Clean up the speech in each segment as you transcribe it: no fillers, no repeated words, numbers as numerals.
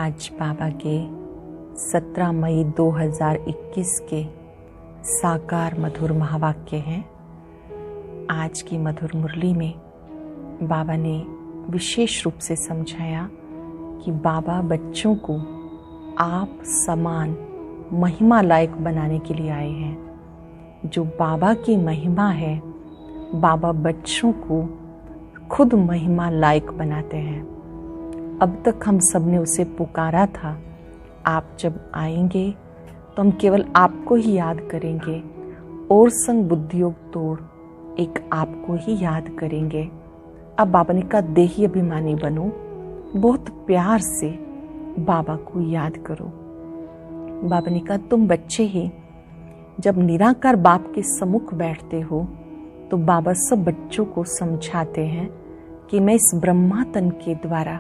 आज बाबा के 17 मई 2021 के साकार मधुर महावाक्य हैं। आज की मधुर मुरली में बाबा ने विशेष रूप से समझाया कि बाबा बच्चों को आप समान महिमा लायक बनाने के लिए आए हैं। जो बाबा की महिमा है, बाबा बच्चों को खुद महिमा लायक बनाते हैं। अब तक हम सब ने उसे पुकारा था, आप जब आएंगे तो हम केवल आपको ही याद करेंगे और संग बुद्धियोग तोड़ एक आपको ही याद करेंगे। अब बाबा ने कहा देही अभिमानी बनो, बहुत प्यार से बाबा को याद करो। बाबा ने कहा तुम बच्चे ही जब निराकार बाप के सम्मुख बैठते हो तो बाबा सब बच्चों को समझाते हैं कि मैं इस ब्रह्मा तन के द्वारा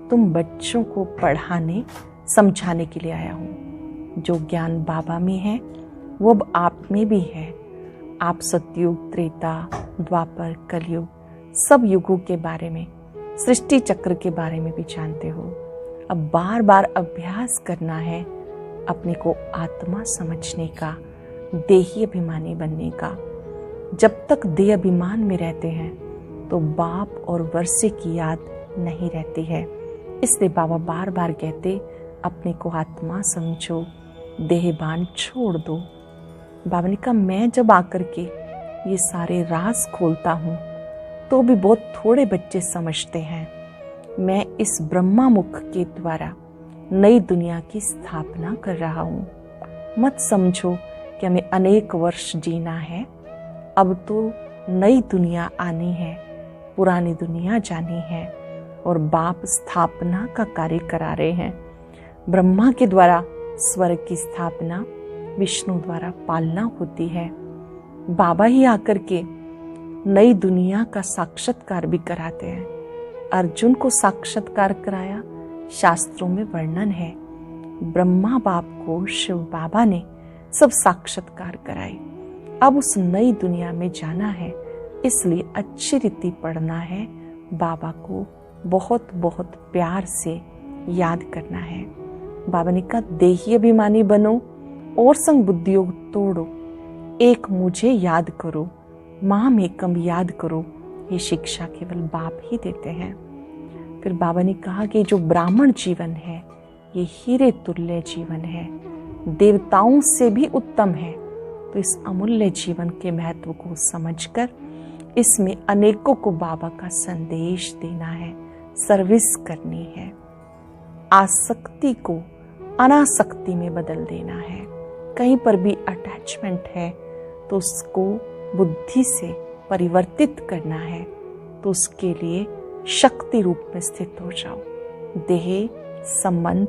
तुम बच्चों को पढ़ाने समझाने के लिए आया हूँ। जो ज्ञान बाबा में है वो अब आप में भी है। आप सतयुग, त्रेता, द्वापर, कलयुग सब युगों के बारे में, सृष्टि चक्र के बारे में भी जानते हो। अब बार बार अभ्यास करना है अपने को आत्मा समझने का, देही अभिमानी बनने का। जब तक देह अभिमान में रहते हैं तो बाप और वर्षे की याद नहीं रहती है। इसलिए बाबा बार बार कहते अपने को आत्मा समझो, देहभान छोड़ दो। बाबा ने कहा मैं जब आकर के ये सारे राज खोलता हूँ तो भी बहुत थोड़े बच्चे समझते हैं। मैं इस ब्रह्मा मुख के द्वारा नई दुनिया की स्थापना कर रहा हूँ। मत समझो कि हमें अनेक वर्ष जीना है। अब तो नई दुनिया आनी है, पुरानी दुनिया जानी है और बाप स्थापना का कार्य करा रहे हैं। ब्रह्मा के द्वारा स्वर्ग की स्थापना, विष्णु द्वारा पालना होती है। बाबा ही आकर के नई दुनिया का साक्षात्कार भी कराते हैं। अर्जुन को साक्षात्कार कराया, शास्त्रों में वर्णन है। ब्रह्मा बाप को शिव बाबा ने सब साक्षात्कार कराए। अब उस नई दुनिया में जाना है, इसलिए अच्छी रीति पढ़ना है, बाबा को बहुत बहुत प्यार से याद करना है। बाबा ने कहा देही अभिमानी बनो और संग बुद्धियोग तोड़ो, एक मुझे याद करो, माम एकम याद करो। ये शिक्षा केवल बाप ही देते हैं। फिर बाबा ने कहा कि जो ब्राह्मण जीवन है ये हीरे तुल्य जीवन है, देवताओं से भी उत्तम है। तो इस अमूल्य जीवन के महत्व को समझकर इसमें अनेकों को बाबा का संदेश देना है, सर्विस करनी है। आसक्ति को अनासक्ति में बदल देना है। कहीं पर भी अटैचमेंट है तो उसको बुद्धि से परिवर्तित करना है। तो उसके लिए शक्ति रूप में स्थित हो जाओ। देह, संबंध,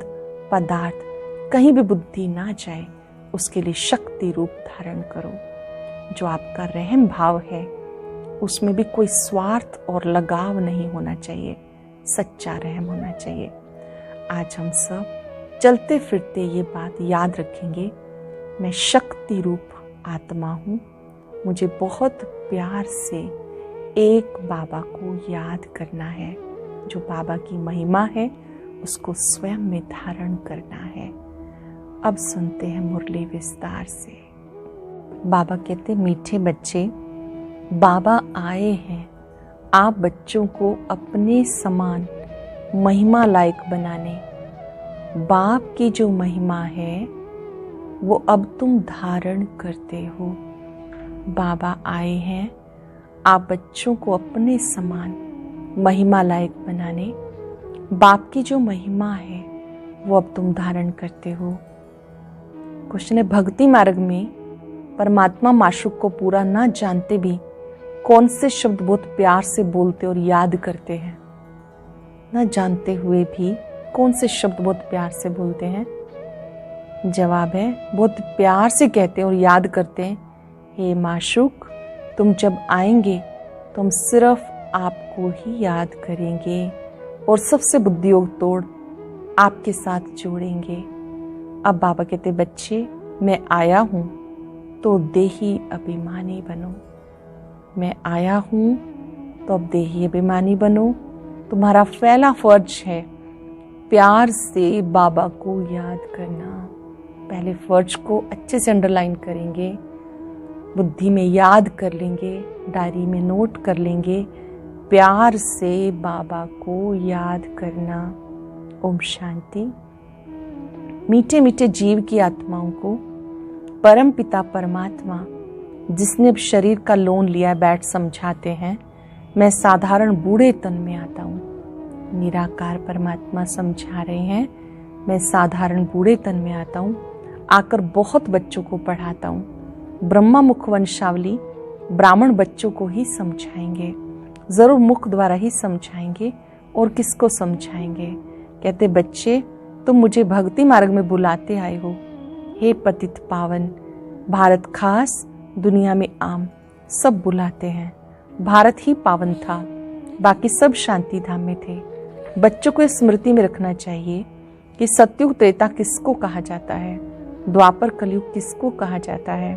पदार्थ कहीं भी बुद्धि ना जाए, उसके लिए शक्ति रूप धारण करो। जो आपका रहम भाव है उसमें भी कोई स्वार्थ और लगाव नहीं होना चाहिए, सच्चा रहम होना चाहिए। आज हम सब चलते फिरते ये बात याद रखेंगे, मैं शक्ति रूप आत्मा हूँ। मुझे बहुत प्यार से एक बाबा को याद करना है। जो बाबा की महिमा है उसको स्वयं में धारण करना है। अब सुनते हैं मुरली विस्तार से। बाबा कहते मीठे बच्चे, बाबा आए हैं आप बच्चों को अपने समान महिमा लायक बनाने। बाप की जो महिमा है वो अब तुम धारण करते हो। बाबा आए हैं आप बच्चों को अपने समान महिमा लायक बनाने। बाप की जो महिमा है वो अब तुम धारण करते हो। क्वेश्चन है, भक्ति मार्ग में परमात्मा माशूक को पूरा ना जानते भी कौन से शब्द बहुत प्यार से बोलते और याद करते हैं? न जानते हुए भी कौन से शब्द बहुत प्यार से बोलते हैं? जवाब है बहुत प्यार से कहते हैं और याद करते हैं, हे माशूक तुम जब आएंगे तो हम सिर्फ आपको ही याद करेंगे और सबसे बुद्धियोग तोड़ आपके साथ जोड़ेंगे। अब बाबा कहते बच्चे मैं आया हूं तो देही अभिमानी बनो। मैं आया हूं तो अब देही अभिमानी बनो। तुम्हारा पहला फर्ज है प्यार से बाबा को याद करना। पहले फर्ज को अच्छे से अंडरलाइन करेंगे, बुद्धि में याद कर लेंगे, डायरी में नोट कर लेंगे। प्यार से बाबा को याद करना। ओम शांति। मीठे मीठे जीव की आत्माओं को परम पिता परमात्मा, जिसने अब शरीर का लोन लिया, बैठ समझाते हैं। मैं साधारण बूढ़े तन में आता हूँ। निराकार परमात्मा समझा रहे हैं, मैं साधारण बूढ़े तन में आता हूँ, आकर बहुत बच्चों को पढ़ाता हूँ। ब्रह्मा मुख वंशावली ब्राह्मण बच्चों को ही समझाएंगे, जरूर मुख द्वारा ही समझाएंगे। और किसको समझाएंगे? कहते बच्चे, तुम मुझे भक्ति मार्ग में बुलाते आए हो। हे पतित पावन, भारत खास, दुनिया में आम, सब बुलाते हैं। भारत ही पावन था, बाकी सब शांति धाम में थे। बच्चों को स्मृति में रखना चाहिए कि सतयुग त्रेता किसको कहा जाता है, द्वापर कलयुग किसको कहा जाता है,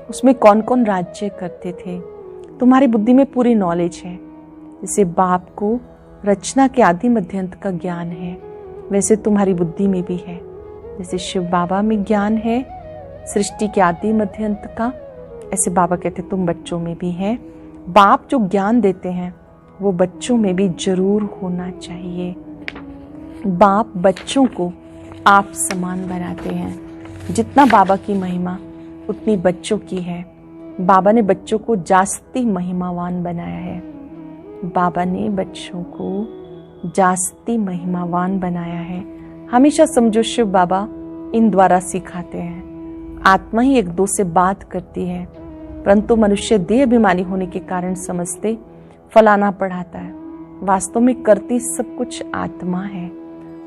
उसमें कौन कौन राज्य करते थे। तुम्हारी बुद्धि में पूरी नॉलेज है। जैसे बाप को रचना के आदि मध्यंत का ज्ञान है, वैसे तुम्हारी बुद्धि में भी है। जैसे शिव बाबा में ज्ञान है सृष्टि के आदि मध्यंत का, ऐसे बाबा कहते तुम बच्चों में भी है। बाप जो ज्ञान देते हैं वो बच्चों में भी जरूर होना चाहिए। बाप बच्चों को आप समान बनाते हैं। जितना बाबा की महिमा उतनी बच्चों की है। बाबा ने बच्चों को जास्ती महिमावान बनाया है। बाबा ने बच्चों को जास्ती महिमावान बनाया है। हमेशा समझो शिव बाबा इन द्वारा सिखाते हैं। आत्मा ही एक दो से बात करती है, परंतु मनुष्य देह अभिमानी होने के कारण समझते फलाना पढ़ाता है। वास्तव में करती सब कुछ आत्मा है।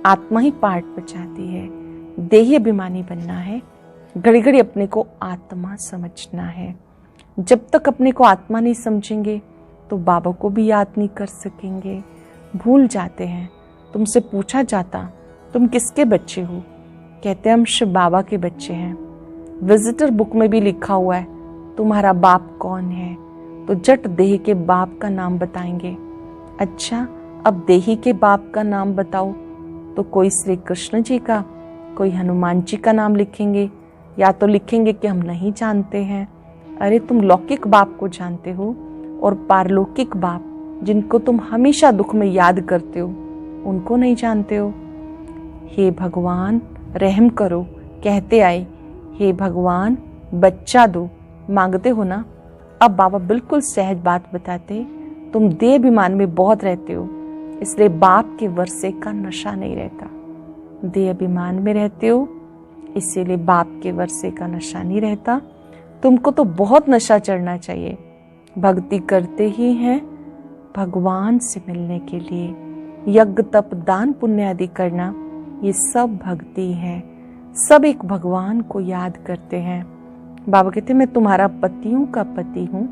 आत्मा ही पाठ बचाती है। देही अभिमानी बनना है, घड़ी घड़ी अपने को आत्मा समझना है। जब तक अपने को आत्मा नहीं समझेंगे तो बाबा को भी याद नहीं कर सकेंगे। भूल जाते हैं। तुमसे पूछा जाता तुम किसके बच्चे हो, कहते हम शिव बाबा के बच्चे हैं। विजिटर बुक में भी लिखा हुआ है तुम्हारा बाप कौन है, तो जट देह के बाप का नाम बताएंगे। अच्छा, अब देही के बाप का नाम बताओ, तो कोई श्री कृष्ण जी का, कोई हनुमान जी का नाम लिखेंगे, या तो लिखेंगे कि हम नहीं जानते हैं। अरे तुम लौकिक बाप को जानते हो और पारलौकिक बाप जिनको तुम हमेशा दुख में याद करते हो उनको नहीं जानते हो। हे भगवान रहम करो, कहते आए हे भगवान बच्चा दो, मांगते हो ना। अब बाबा बिल्कुल सहज बात बताते, तुम देह अभिमान में बहुत रहते हो, इसलिए बाप के वर्षे का नशा नहीं रहता। देह अभिमान में रहते हो इसीलिए बाप के वर्षे का नशा नहीं रहता। तुमको तो बहुत नशा चढ़ना चाहिए। भक्ति करते ही हैं भगवान से मिलने के लिए। यज्ञ तप दान पुण्य आदि करना ये सब भक्ति है। सब एक भगवान को याद करते हैं। बाबा कहते मैं तुम्हारा पतियों का पति हूँ,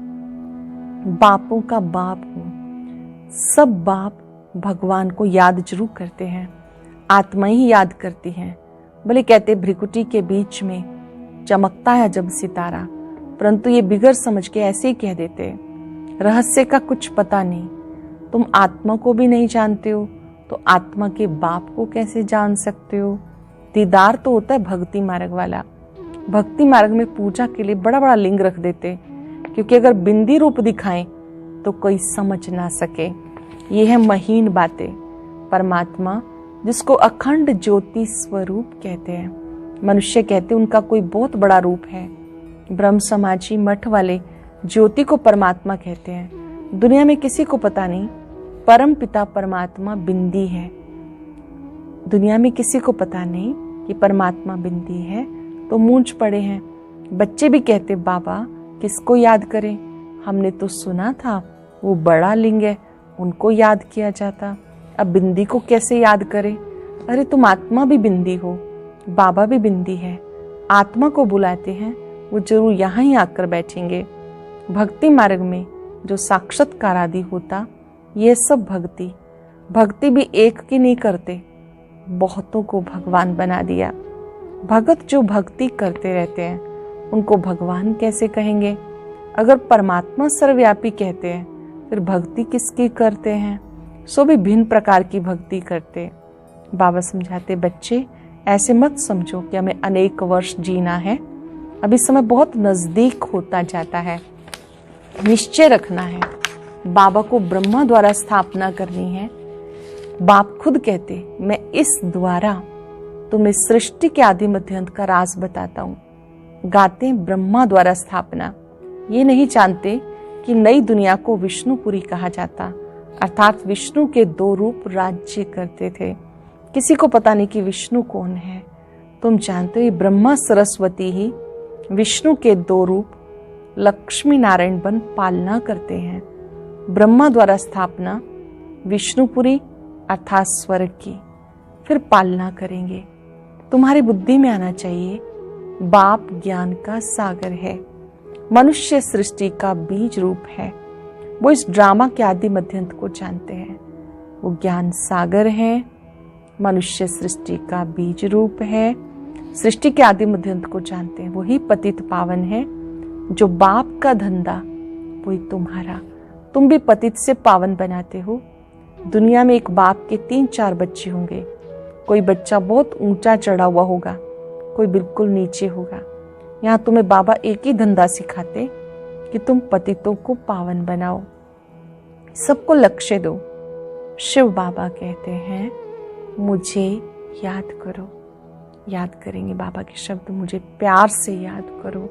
बापों का बाप हूँ। सब बाप भगवान को याद जरूर करते हैं। आत्मा ही याद करती हैं। भले कहते भ्रिकुटी के बीच में चमकता है जब सितारा, परंतु ये बिगड़ समझ के ऐसे ही कह देते, रहस्य का कुछ पता नहीं। तुम आत्मा को भी नहीं जानते हो तो आत्मा के बाप को कैसे जान सकते हो। दीदार तो होता है भक्ति मार्ग वाला। भक्ति मार्ग में पूजा के लिए बड़ा बड़ा लिंग रख देते, क्योंकि अगर बिंदी रूप दिखाएं तो कोई समझ ना सके। ये है महीन बातें। परमात्मा जिसको अखंड ज्योति स्वरूप कहते हैं, मनुष्य कहते उनका कोई बहुत बड़ा रूप है। ब्रह्म समाजी मठ वाले ज्योति को परमात्मा कहते हैं। दुनिया में किसी को पता नहीं परम पिता परमात्मा बिंदी है। दुनिया में किसी को पता नहीं कि परमात्मा बिंदी है, तो मूंझ पड़े हैं। बच्चे भी कहते बाबा किसको याद करें, हमने तो सुना था वो बड़ा लिंग है, उनको याद किया जाता, अब बिंदी को कैसे याद करें। अरे तुम आत्मा भी बिंदी हो, बाबा भी बिंदी है। आत्मा को बुलाते हैं, वो जरूर यहाँ ही आकर बैठेंगे। भक्ति मार्ग में जो साक्षात्कार आदि होता, ये सब भक्ति भी एक की नहीं करते, बहुतों को भगवान बना दिया। भगत जो भक्ति करते रहते हैं उनको भगवान कैसे कहेंगे। अगर परमात्मा सर्वव्यापी कहते हैं फिर भक्ति किसकी करते हैं। सो भी भिन्न प्रकार की भक्ति करते। बाबा समझाते, बच्चे ऐसे मत समझो कि हमें अनेक वर्ष जीना है, अभी समय बहुत नजदीक होता जाता है। निश्चय रखना है, बाबा को ब्रह्मा द्वारा स्थापना करनी है। बाप खुद कहते, मैं इस द्वारा तुम्हें सृष्टि के आदि मध्य अंत का राज बताता हूं। गाते ब्रह्मा द्वारा स्थापना, ये नहीं जानते कि नई दुनिया को विष्णुपुरी कहा जाता, अर्थात विष्णु के 2 रूप राज्य करते थे। किसी को पता नहीं कि विष्णु कौन है। तुम जानते हो ब्रह्मा सरस्वती ही विष्णु के 2 रूप लक्ष्मी नारायण बन पालना करते हैं। ब्रह्मा द्वारा स्थापना विष्णुपुरी अर्थात स्वर्ग की, फिर पालना करेंगे। तुम्हारी बुद्धि में आना चाहिए, बाप ज्ञान का सागर है, मनुष्य सृष्टि का बीज रूप है। वो इस ड्रामा के आदि मध्यंत को जानते हैं। वो ज्ञान सागर है, मनुष्य सृष्टि का बीज रूप है, सृष्टि के आदि मध्यंत को जानते हैं। वही पतित पावन है। जो बाप का धंधा वही तुम्हारा, तुम भी पतित से पावन बनाते हो। दुनिया में एक बाप के 3-4 बच्चे होंगे। कोई बच्चा बहुत ऊंचा चढ़ा हुआ होगा, कोई बिल्कुल नीचे होगा। यहाँ तुम्हें बाबा एक ही धंधा सिखाते कि तुम पतितों को पावन बनाओ, सबको लक्ष्य दो। शिव बाबा कहते हैं, मुझे याद करो। याद करेंगे बाबा के शब्द, मुझे प्यार से याद करो।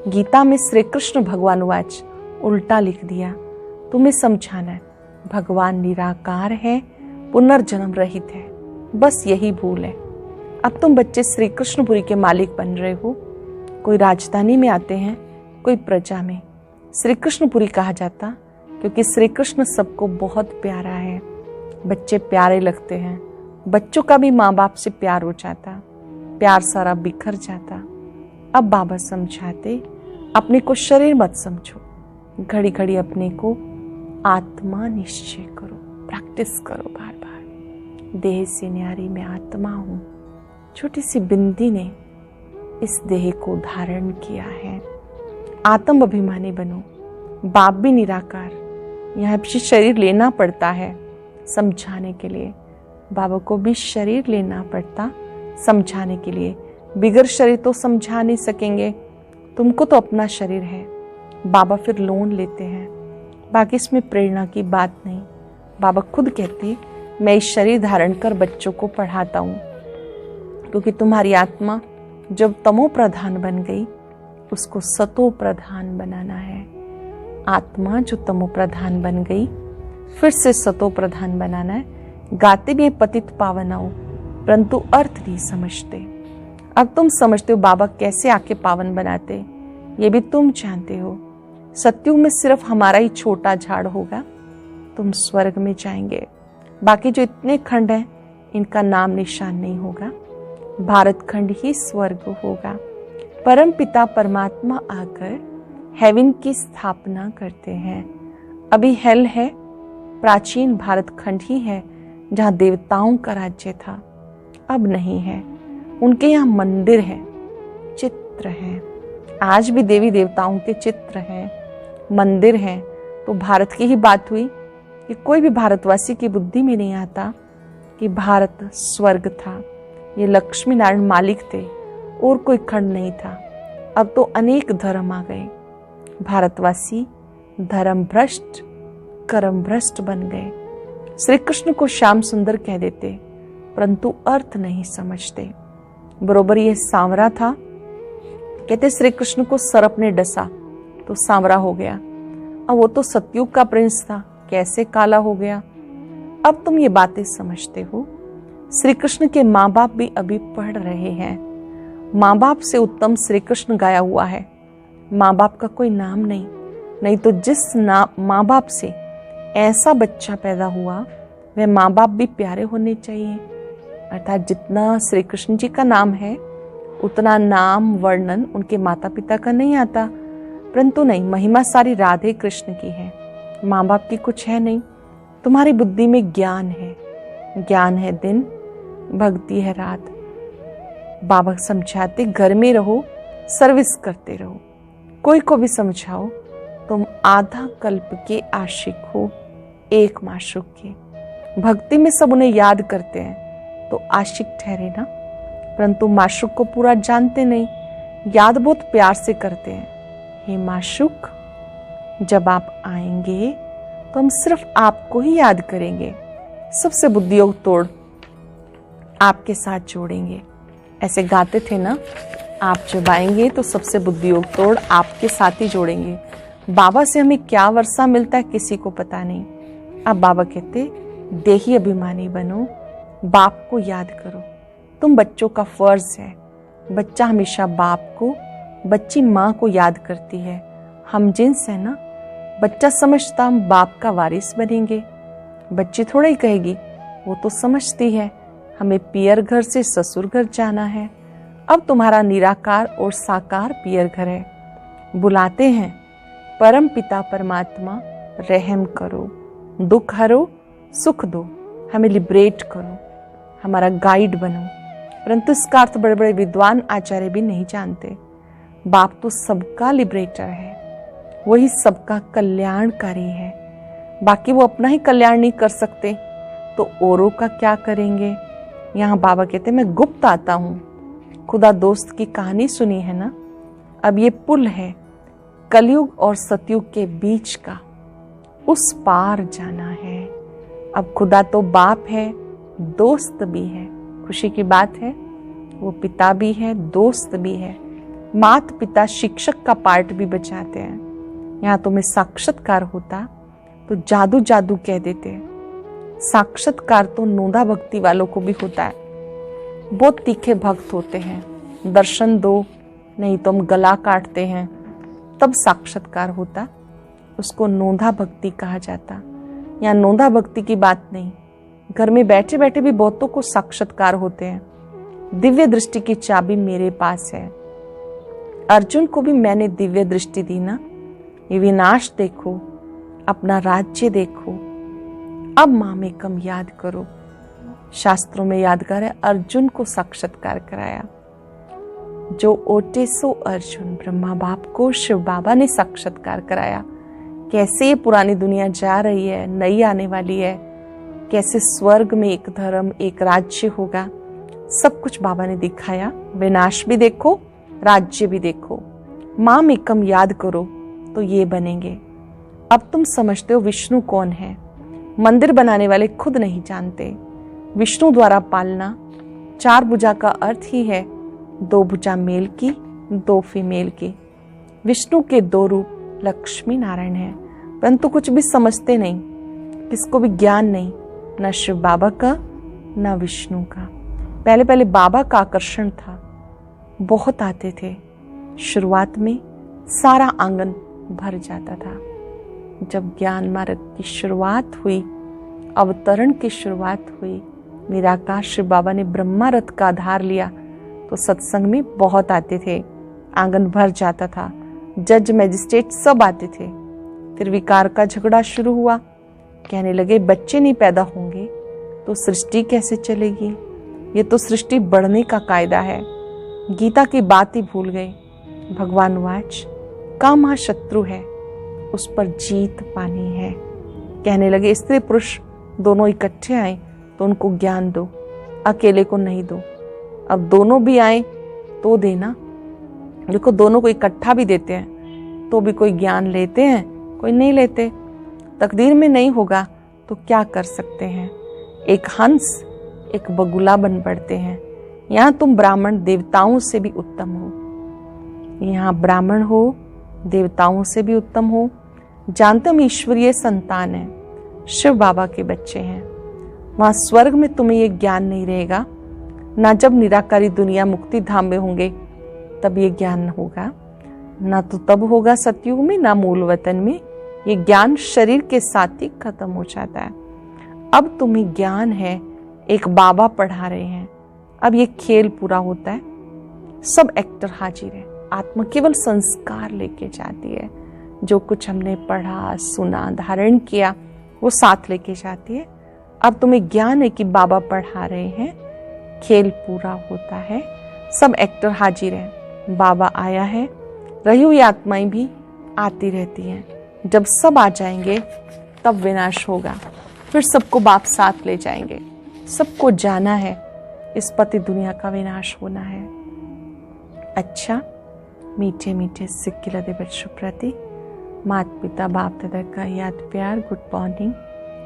गीता में श्री कृष्ण भगवान वाच उल्टा लिख दिया। तुम्हें समझाना है, भगवान निराकार है, पुनर्जन्म रहित है, बस यही भूल है। अब तुम बच्चे श्री कृष्णपुरी के मालिक बन रहे हो। कोई राजधानी में आते हैं, कोई प्रजा में। श्री कृष्णपुरी कहा जाता क्योंकि श्री कृष्ण सबको बहुत प्यारा है। बच्चे प्यारे लगते हैं, बच्चों का भी माँ बाप से प्यार हो जाता, प्यार सारा बिखर जाता। अब बाबा समझाते, अपने को शरीर मत समझो, घड़ी घड़ी अपने को आत्मा निश्चय करो, प्रैक्टिस करो बार बार। देह से न्यारी मैं आत्मा हूं। छोटी सी बिंदी ने इस देह को धारण किया है। आत्म अभिमानी बनो। बाप भी निराकार, यहाँ भी शरीर लेना पड़ता है समझाने के लिए। बाबा को भी शरीर लेना पड़ता समझाने के लिए। बिगर शरीर तो समझा नहीं सकेंगे। तुमको तो अपना शरीर है, बाबा फिर लोन लेते हैं। बाकी इसमें प्रेरणा की बात नहीं। बाबा खुद कहते, मैं इस शरीर धारण कर बच्चों को पढ़ाता हूँ, क्योंकि तुम्हारी आत्मा जब तमो प्रधान बन गई, उसको सतो प्रधान बनाना है। आत्मा जो तमो प्रधान बन गई, फिर से सतो प्रधान बनाना है। गाते भी पतित पावनाओ, परंतु अर्थ नहीं समझते। अब तुम समझते हो बाबा कैसे आके पावन बनाते, ये भी तुम जानते हो। सत्युग में सिर्फ हमारा ही छोटा झाड़ होगा, तुम स्वर्ग में जाएंगे। बाकी जो इतने खंड हैं, इनका नाम निशान नहीं होगा। भारत खंड ही स्वर्ग होगा। परम पिता परमात्मा आकर हेवन की स्थापना करते हैं। अभी हेल है, प्राचीन भारत खंड ही है जहाँ देवताओं का राज्य था, अब नहीं है। उनके यहाँ मंदिर है, चित्र हैं। आज भी देवी देवताओं के चित्र हैं, मंदिर हैं। तो भारत की ही बात हुई कि कोई भी भारतवासी की बुद्धि में नहीं आता कि भारत स्वर्ग था। ये लक्ष्मी नारायण मालिक थे और कोई खंड नहीं था। अब तो अनेक धर्म आ गए। भारतवासी धर्म भ्रष्ट कर्म भ्रष्ट बन गए। श्री कृष्ण को श्याम सुंदर कह देते, परंतु अर्थ नहीं समझते। बरोबर ये सांवरा था, कहते श्री कृष्ण को सर्प ने डसा तो सांवरा हो गया। अब वो तो सतयुग का प्रिंस था, कैसे काला हो गया। अब तुम ये बातें समझते हो। श्री कृष्ण के माँ बाप भी अभी पढ़ रहे हैं। माँ बाप से उत्तम श्री कृष्ण गाया हुआ है। माँ बाप का कोई नाम नहीं, नहीं तो जिस माँ बाप से ऐसा बच्चा पैदा हुआ, वह माँ बाप भी प्यारे होने चाहिए। अर्थात जितना श्री कृष्ण जी का नाम है, उतना नाम वर्णन उनके माता पिता का नहीं आता। परंतु नहीं, महिमा सारी राधे कृष्ण की है, माँ बाप की कुछ है नहीं। तुम्हारी बुद्धि में ज्ञान है, ज्ञान है दिन, भक्ति है रात। बाबा समझाते, घर में रहो, सर्विस करते रहो। कोई को भी समझाओ, तुम आधा कल्प के आशिक हो, एक माशूक के। भक्ति में सब उन्हें याद करते हैं, तो आशिक ठहरे ना, परंतु माशूक को पूरा जानते नहीं, याद बहुत प्यार से करते हैं। हे माशूक, जब आप आएंगे तो हम सिर्फ आपको ही याद करेंगे, सबसे बुद्धियोग तोड़ आपके साथ जोड़ेंगे। ऐसे गाते थे ना, आप जब आएंगे तो सबसे बुद्धियोग तोड़ आपके साथ ही जोड़ेंगे। बाबा से हमें क्या वर्षा मिलता है किसी को पता नहीं। अब बाबा कहते देही अभिमानी बनो, बाप को याद करो। तुम बच्चों का फर्ज है। बच्चा हमेशा बाप को, बच्ची माँ को याद करती है। हम जिन्स है ना, बच्चा समझता हम बाप का वारिस बनेंगे। बच्ची थोड़ा ही कहेगी, वो तो समझती है हमें पियर घर से ससुर घर जाना है। अब तुम्हारा निराकार और साकार पियर घर है। बुलाते हैं परम पिता परमात्मा, रहम करो, दुख हरो, सुख दो, हमें लिबरेट करो, हमारा गाइड बनो। परंतु इसका अर्थ बड़े बड़े विद्वान आचार्य भी नहीं जानते। बाप तो सबका लिबरेटर है, वही सबका कल्याणकारी है। बाकी वो अपना ही कल्याण नहीं कर सकते तो औरों का क्या करेंगे। यहाँ बाबा कहते मैं गुप्त आता हूँ। खुदा दोस्त की कहानी सुनी है ना। अब ये पुल है कलयुग और सतयुग के बीच का, उस पार जाना है। अब खुदा तो बाप है, दोस्त भी है। खुशी की बात है, वो पिता भी है, दोस्त भी है। माता पिता शिक्षक का पार्ट भी बचाते हैं। यहाँ तुम्हें साक्षात्कार होता तो जादू जादू कह देते हैं। साक्षात्कार तो नोंदा भक्ति वालों को भी होता है। बहुत तीखे भक्त होते हैं, दर्शन दो नहीं तो हम गला काटते हैं, तब साक्षात्कार होता, उसको नोंदा भक्ति कहा जाता। यहाँ नोंदा भक्ति की बात नहीं, घर में बैठे बैठे भी बहुतों को साक्षात्कार होते हैं। दिव्य दृष्टि की चाबी मेरे पास है। अर्जुन को भी मैंने दिव्य दृष्टि दी ना। ये विनाश देखो, अपना राज्य देखो, अब मामेकम याद करो। शास्त्रों में यादगार है, अर्जुन को साक्षात्कार कराया। जो ओटे सो अर्जुन, ब्रह्मा बाप को शिव बाबा ने साक्षात्कार कराया। कैसे ये पुरानी दुनिया जा रही है, नई आने वाली है, कैसे स्वर्ग में एक धर्म एक राज्य होगा, सब कुछ बाबा ने दिखाया। विनाश भी देखो, राज्य भी देखो। मामेकम याद करो तो ये बनेंगे। अब तुम समझते हो विष्णु कौन है। मंदिर बनाने वाले खुद नहीं जानते। विष्णु द्वारा पालना, 4 भुजा का अर्थ ही है 2 भुजा मेल की, 2 फीमेल की। विष्णु के 2 रूप लक्ष्मी नारायण है, परंतु कुछ भी समझते नहीं, किसको भी ज्ञान नहीं, न शिव बाबा का न विष्णु का। पहले पहले बाबा का आकर्षण था, बहुत आते थे। शुरुआत में सारा आंगन भर जाता था। जब ज्ञान मार्ग की शुरुआत हुई, अवतरण की शुरुआत हुई, निराकार शिव बाबा ने ब्रह्मा रथ का आधार लिया तो सत्संग में बहुत आते थे, आंगन भर जाता था। जज मैजिस्ट्रेट सब आते थे। फिर विकार का झगड़ा शुरू हुआ। कहने लगे बच्चे नहीं पैदा होंगे तो सृष्टि कैसे चलेगी, ये तो सृष्टि बढ़ने का कायदा है। गीता की बात ही भूल गए। भगवान वाच काम महाशत्रु है, उस पर जीत पानी है। कहने लगे स्त्री पुरुष दोनों इकट्ठे आए तो उनको ज्ञान दो, अकेले को नहीं दो। अब दोनों भी आए तो देना। देखो दोनों को इकट्ठा भी देते हैं तो भी कोई ज्ञान लेते हैं, कोई नहीं लेते। तकदीर में नहीं होगा तो क्या कर सकते हैं। एक हंस एक बगुला बन पड़ते हैं। यहाँ तुम ब्राह्मण देवताओं से भी उत्तम हो। यहाँ ब्राह्मण हो, देवताओं से भी उत्तम हो। जानते हम ईश्वरीय संतान है, शिव बाबा के बच्चे हैं। वहां स्वर्ग में तुम्हें ये ज्ञान नहीं रहेगा ना। जब निराकारी दुनिया मुक्ति धाम में होंगे तब ये ज्ञान होगा ना। तो तब होगा सतयुग में ना मूल वतन में। ये ज्ञान शरीर के साथ ही खत्म हो जाता है। अब तुम्हें ज्ञान है, एक बाबा पढ़ा रहे हैं। अब ये खेल पूरा होता है, सब एक्टर हाजिर है। आत्मा केवल संस्कार लेके जाती है। जो कुछ हमने पढ़ा, सुना, धारण किया वो साथ लेके जाती है। अब तुम्हें ज्ञान है कि बाबा पढ़ा रहे हैं, खेल पूरा होता है, सब एक्टर हाजिर है। बाबा आया है, रही हुई आत्माएं भी आती रहती हैं। जब सब आ जाएंगे तब विनाश होगा, फिर सबको बाप साथ ले जाएंगे। सबको जाना है, इस पति दुनिया का विनाश होना है। अच्छा, मीठे मीठे सिक्के लदे बच्चों प्रति माता पिता बाप दादा का याद प्यार गुड मॉर्निंग।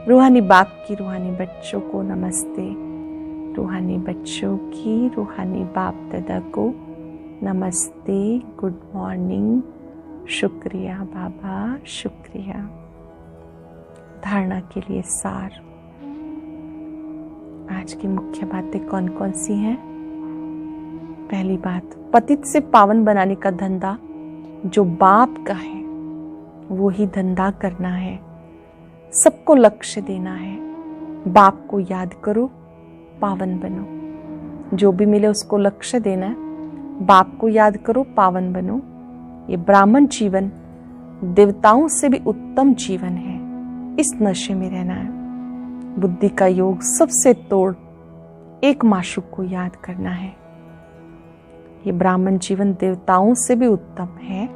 रूहानी बाप की रूहानी बच्चों को नमस्ते। रूहानी बच्चों की रूहानी बाप दादा को नमस्ते, गुड मॉर्निंग, शुक्रिया बाबा, शुक्रिया। धारणा के लिए सार। आज की मुख्य बातें कौन कौन सी हैं? पहली बात, पतित से पावन बनाने का धंधा जो बाप का है वो ही धंधा करना है। सबको लक्ष्य देना है। बाप को याद करो, पावन बनो। जो भी मिले उसको लक्ष्य देना है। बाप को याद करो, पावन बनो। ये ब्राह्मण जीवन देवताओं से भी उत्तम जीवन है। इस नशे में रहना है। बुद्धि का योग सबसे तोड़ एक माशूक को याद करना है। ये ब्राह्मण जीवन देवताओं से भी उत्तम है।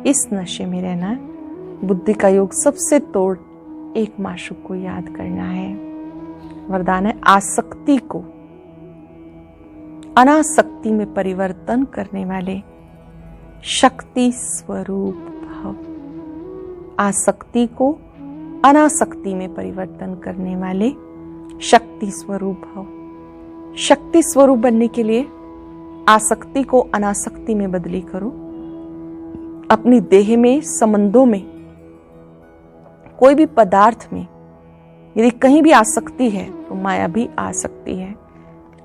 इस नशे में रहना है। बुद्धि का योग सबसे तोड़ एक माशूक को याद करना है। वरदान है आसक्ति को अनासक्ति में परिवर्तन करने वाले शक्ति स्वरूप भव। आसक्ति को अनासक्ति में परिवर्तन करने वाले शक्ति स्वरूप भव। शक्ति स्वरूप बनने के लिए आसक्ति को अनासक्ति में बदली करो। अपनी देह में, संबंधों में, कोई भी पदार्थ में यदि कहीं भी आसक्ति है तो माया भी आ सकती है।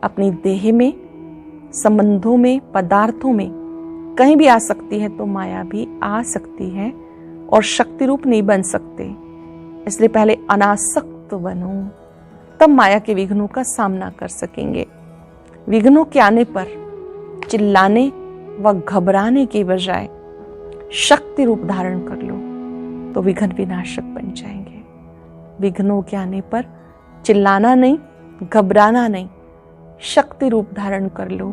अपनी देह में, संबंधों में, पदार्थों में कहीं भी आ सकती है तो माया भी आ सकती है और शक्ति रूप नहीं बन सकते। इसलिए पहले अनासक्त बनो, तब माया के विघ्नों का सामना कर सकेंगे। विघ्नों के आने पर चिल्लाने व घबराने के बजाय शक्ति रूप धारण कर लो तो विघ्न विनाशक बन जाएंगे। विघ्नों के आने पर चिल्लाना नहीं, घबराना नहीं, शक्ति रूप धारण कर लो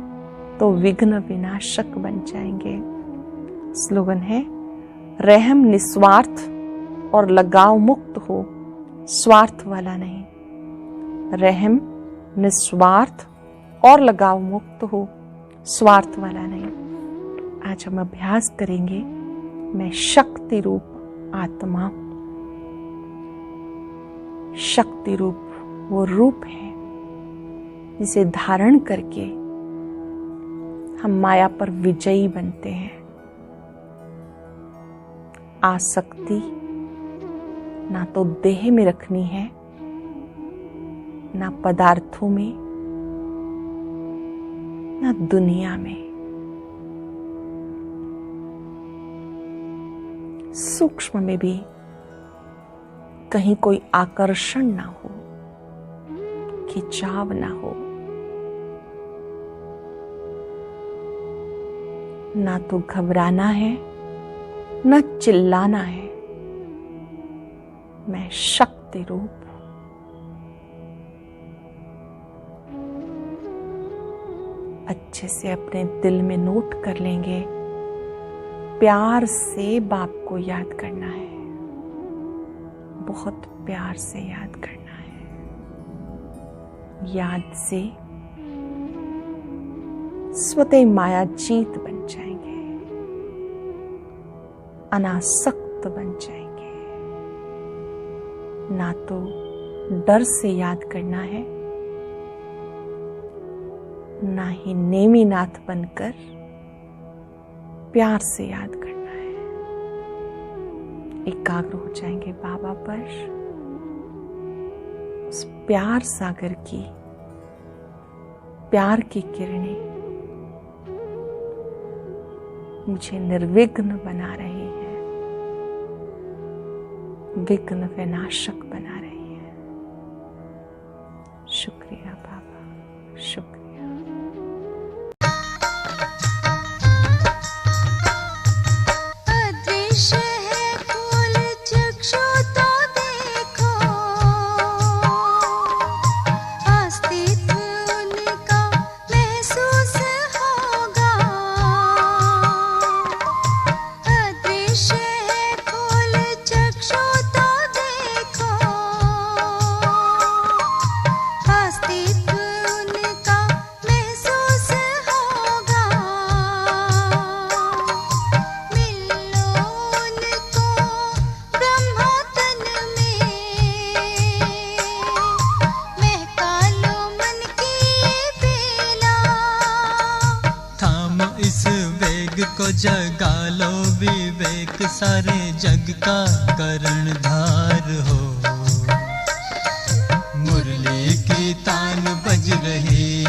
तो विघ्न विनाशक बन जाएंगे। स्लोगन है, रहम निस्वार्थ और लगाव मुक्त हो, स्वार्थ वाला नहीं। रहम निस्वार्थ और लगाव मुक्त हो, स्वार्थ वाला नहीं। आज हम अभ्यास करेंगे, मैं शक्ति रूप आत्मा हूं। शक्ति रूप वो रूप है जिसे धारण करके हम माया पर विजयी बनते हैं। आसक्ति ना तो देह में रखनी है, ना पदार्थों में, ना दुनिया में। सूक्ष्म में भी कहीं कोई आकर्षण ना हो, खिंचाव ना हो, ना तो घबराना है, ना चिल्लाना है। मैं शक्ति रूप अच्छे से अपने दिल में नोट कर लेंगे। प्यार से बाप को याद करना है, बहुत प्यार से याद करना है। याद से स्वतः माया जीत बन जाएंगे, अनासक्त बन जाएंगे। ना तो डर से याद करना है, ना ही नेमीनाथ बनकर प्यार से याद करना है। एकाग्र हो जाएंगे बाबा पर। उस प्यार सागर की प्यार की किरणें मुझे निर्विघ्न बना रही है, विघ्न विनाशक बना रही है। शुक्रिया बाबा, शुक्रिया। इस वेग को जगा लो विवेक, सारे जग का कर्णधार हो। मुरली की तान बज रही